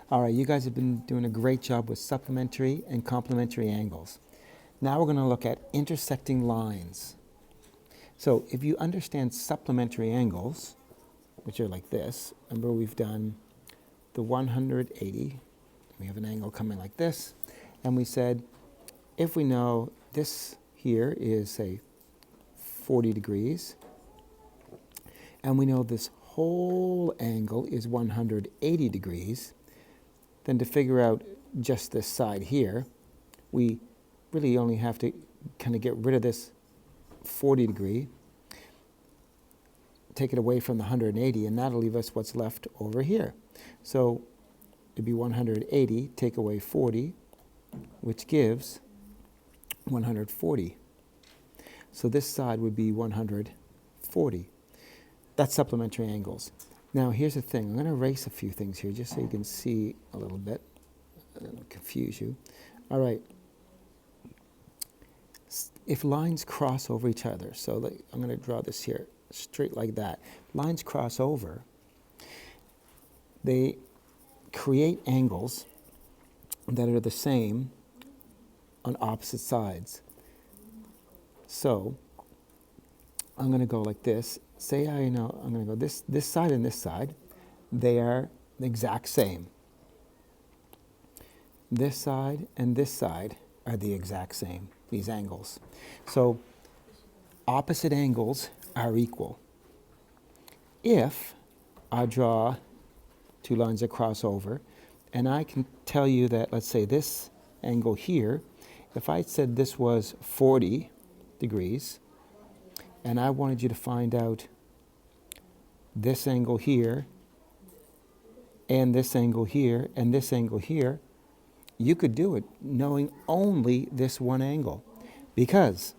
All right, you guys have been doing a great job with supplementary and complementary angles. Now we're going to look at intersecting lines. So if you understand supplementary angles, which are like this, remember we've done the 180. We have an angle coming like this. And we said, if we know this here is, say, 40 degrees, and we know this whole angle is 180 degrees, then to figure out just this side here, we really only have to kind of get rid of this 40 degree, take it away from the 180, and that'll leave us what's left over here. So it'd be 180, take away 40, which gives 140. So this side would be 140. That's supplementary angles. Now here's the thing. I'm going to erase a few things here just so you can see a little bit. It'll confuse you. All right. If lines cross over each other, so I'm going to draw this here straight like that. Lines cross over. They create angles that are the same on opposite sides. So I'm going to go like this. Say I know I'm going to go this side and this side. They are the exact same. This side and this side are the exact same, these angles. So opposite angles are equal. If I draw two lines that cross over, and I can tell you that, let's say this angle here, if I said this was 40 degrees, and I wanted you to find out this angle here, and this angle here, and this angle here, you could do it knowing only this one angle. Because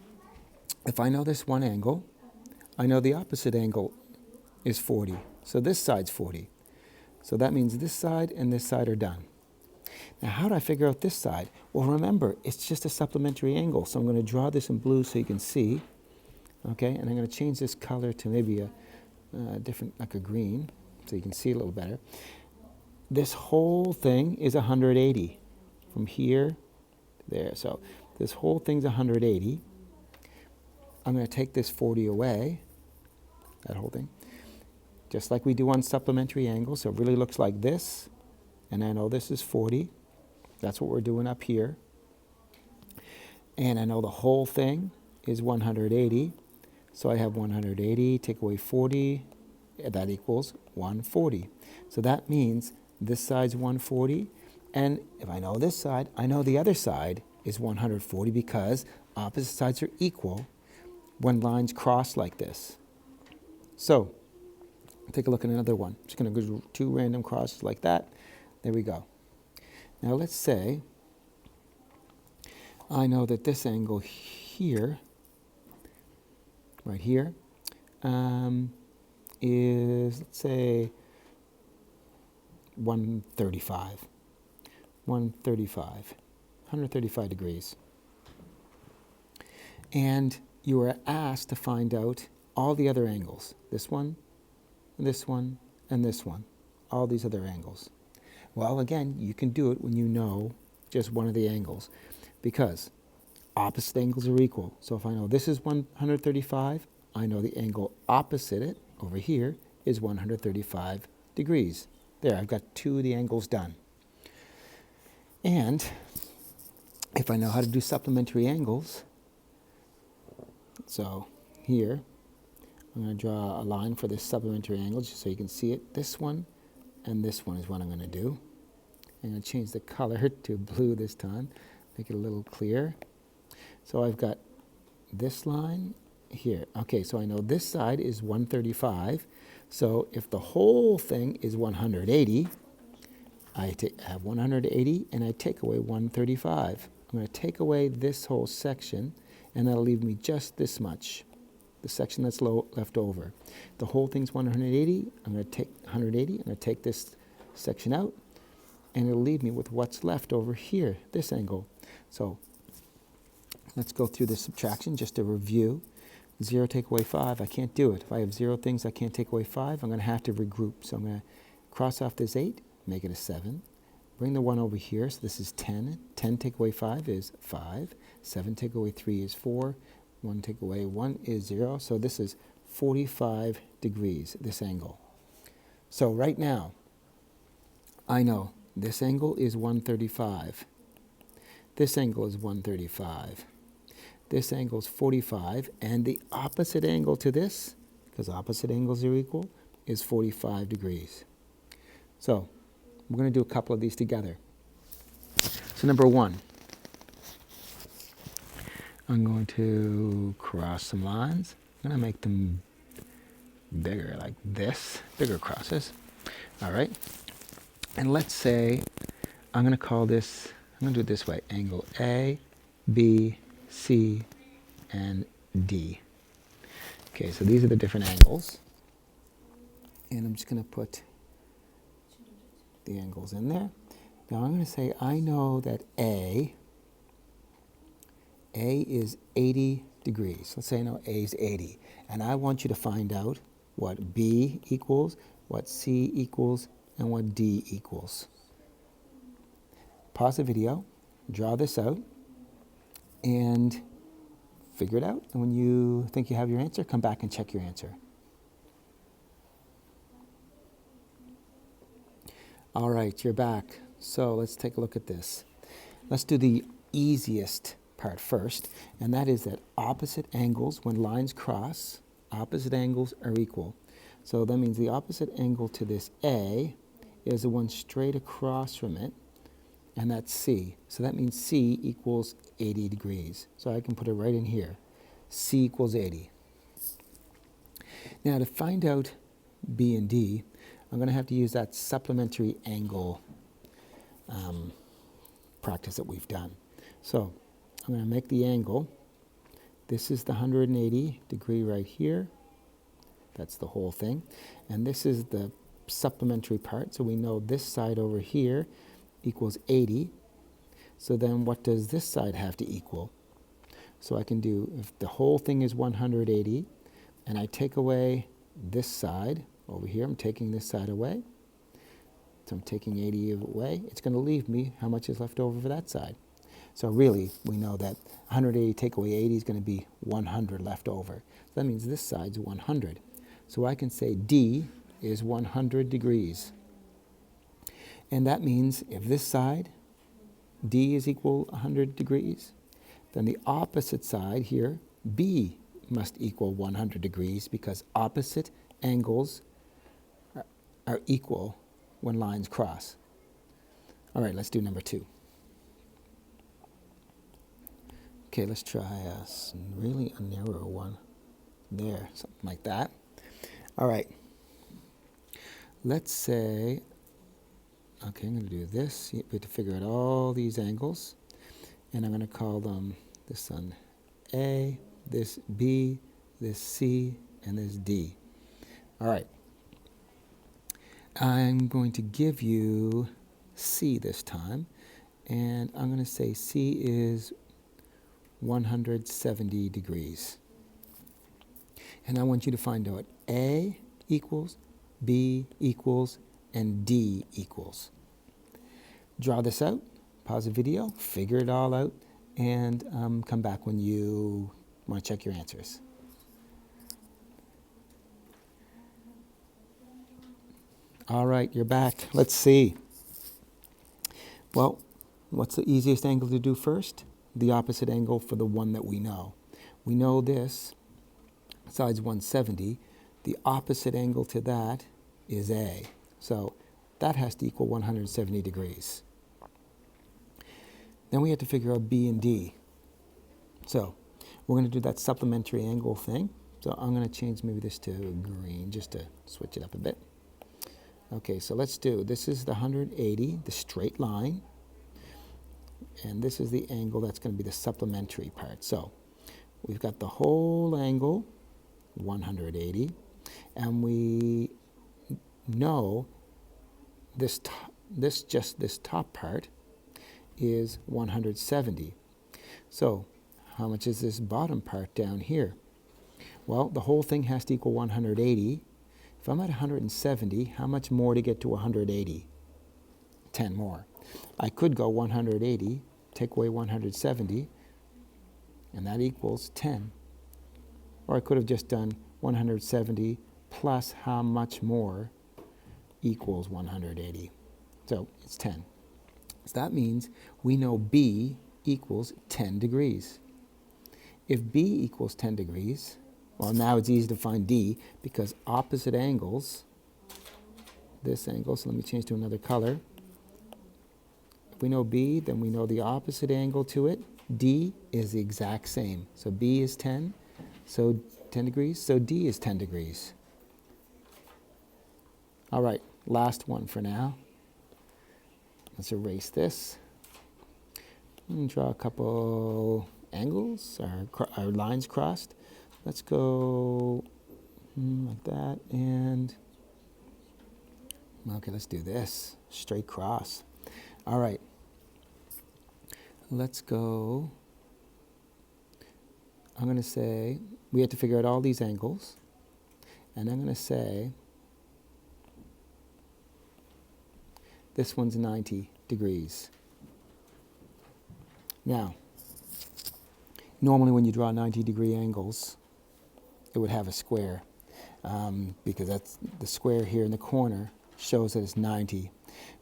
if I know this one angle, I know the opposite angle is 40. So this side's 40. So that means this side and this side are done. Now how do I figure out this side? Well, remember, it's just a supplementary angle. So I'm going to draw this in blue so you can see. Okay, and I'm going to change this color to maybe a different, like a green, so you can see a little better. This whole thing is 180 from here to there. So this whole thing's 180. I'm going to take this 40 away, that whole thing, just like we do on supplementary angles. So it really looks like this, and I know this is 40. That's what we're doing up here. And I know the whole thing is 180. So I have 180, take away 40, that equals 140. So that means this side's 140, and if I know this side, I know the other side is 140 because opposite sides are equal when lines cross like this. So take a look at another one. I'm just going to go two random crosses like that. There we go. Now let's say I know that this angle here, right here, is, let's say, 135. 135 degrees. And you were asked to find out all the other angles. This one, and this one, and this one. All these other angles. Well, again, you can do it when you know just one of the angles, because opposite angles are equal. So if I know this is 135, I know the angle opposite it, over here, is 135 degrees. There, I've got two of the angles done. And if I know how to do supplementary angles, so here, I'm going to draw a line for this supplementary angle just so you can see it. This one and this one is what I'm going to do. I'm going to change the color to blue this time, make it a little clearer. So I've got this line here. Okay, so I know this side is 135. So if the whole thing is 180, I have 180 and I take away 135. I'm going to take away this whole section, and that'll leave me just this much, the section that's left over. The whole thing's 180. I'm going to take 180. I'm going to take this section out, and it'll leave me with what's left over here, this angle. So let's go through the subtraction just to review. 0 take away 5, I can't do it. If I have 0 things I can't take away 5, I'm going to have to regroup. So I'm going to cross off this 8, make it a 7, bring the 1 over here. So this is 10. 10 take away 5 is 5. 7 take away 3 is 4. 1 take away 1 is 0. So this is 45 degrees, this angle. So right now, I know this angle is 135. This angle is 135. This angle is 45. And the opposite angle to this, because opposite angles are equal, is 45 degrees. So we're going to do a couple of these together. So number 1, I'm going to cross some lines. I'm going to make them bigger, like this, bigger crosses. All right. And let's say I'm going to call this, I'm going to do it this way, angle A, B, C, and D. Okay, so these are the different angles. And I'm just going to put the angles in there. Now I'm going to say I know that A is 80 degrees. Let's say I know A is 80. And I want you to find out what B equals, what C equals, and what D equals. Pause the video, draw this out, and figure it out. And when you think you have your answer, come back and check your answer. All right, you're back. So let's take a look at this. Let's do the easiest part first, and that is that opposite angles, when lines cross, opposite angles are equal. So that means the opposite angle to this A is the one straight across from it, and that's C. So that means C equals 80 degrees. So I can put it right in here. C equals 80. Now to find out B and D, I'm going to have to use that supplementary angle practice that we've done. So I'm going to make the angle. This is the 180 degree right here. That's the whole thing. And this is the supplementary part. So we know this side over here equals 80. So then what does this side have to equal? So I can do, if the whole thing is 180, and I take away this side over here, I'm taking this side away. So I'm taking 80 away. It's going to leave me how much is left over for that side. So really, we know that 180 take away 80 is going to be 100 left over. So that means this side's 100. So I can say D is 100 degrees. And that means if this side, D is equal 100 degrees, then the opposite side here, B, must equal 100 degrees because opposite angles are equal when lines cross. All right, let's do number 2. Okay, let's try a narrow one. There, something like that. All right. Let's say, okay, I'm going to do this. We have to figure out all these angles. And I'm going to call them this one A, this B, this C, and this D. All right. I'm going to give you C this time. And I'm going to say C is 170 degrees. And I want you to find out A equals, B equals, and D equals. Draw this out, pause the video, figure it all out, and come back when you want to check your answers. All right, you're back. Let's see. Well, what's the easiest angle to do first? The opposite angle for the one that we know. We know this side's 170. The opposite angle to that is A. So that has to equal 170 degrees. Then we have to figure out B and D. So we're going to do that supplementary angle thing. So I'm going to change maybe this to green just to switch it up a bit. Okay, so let's do, this is the 180, the straight line. And this is the angle that's going to be the supplementary part. So we've got the whole angle, 180, and we know this top part is 170. So how much is this bottom part down here? Well, the whole thing has to equal 180. If I'm at 170, how much more to get to 180? 10 more. I could go 180, take away 170, and that equals 10. Or I could have just done 170 plus how much more equals 180. So it's 10. So that means we know B equals 10 degrees. If B equals 10 degrees, well, now it's easy to find D because opposite angles, this angle, so let me change to another color. If we know B, then we know the opposite angle to it. D is the exact same. So B is 10, so 10 degrees, so D is 10 degrees. All right, last one for now. Let's erase this and draw a couple angles, our lines crossed. Let's go like that, and okay, let's do this, straight cross. All right, let's go. I'm going to say, we have to figure out all these angles, and I'm going to say this one's 90 degrees. Now, normally when you draw 90-degree angles, it would have a square, because that's the square here in the corner shows that it's 90.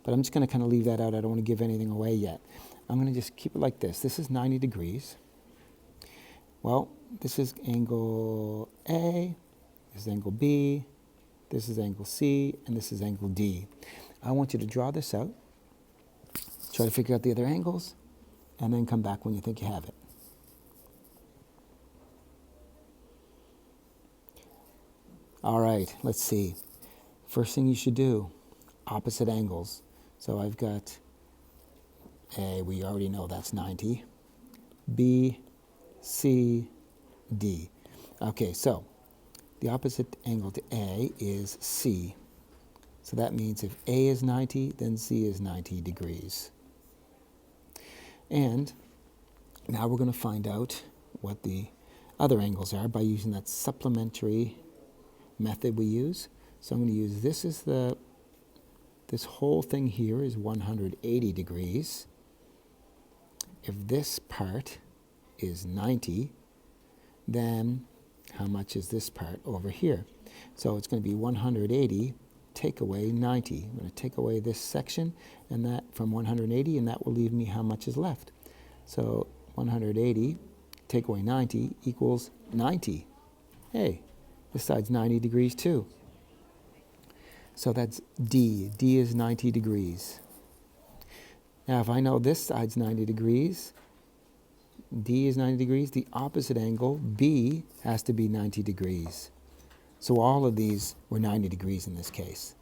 But I'm just going to kind of leave that out. I don't want to give anything away yet. I'm going to just keep it like this. This is 90 degrees. Well, this is angle A, this is angle B, this is angle C, and this is angle D. I want you to draw this out, try to figure out the other angles, and then come back when you think you have it. All right, let's see. First thing you should do, opposite angles. So I've got A, we already know that's 90, B, C, D. Okay, so the opposite angle to A is C. So that means if A is 90, then C is 90 degrees. And now we're going to find out what the other angles are by using that supplementary method we use. So I'm going to use this as this whole thing here is 180 degrees. If this part is 90, then how much is this part over here? So it's going to be 180 take away 90. I'm going to take away this section and that from 180, and that will leave me how much is left. So 180 take away 90 equals 90. Hey, this side's 90 degrees too. So that's D. D is 90 degrees. Now if I know this side's 90 degrees, D is 90 degrees, the opposite angle, B, has to be 90 degrees. So all of these were 90 degrees in this case.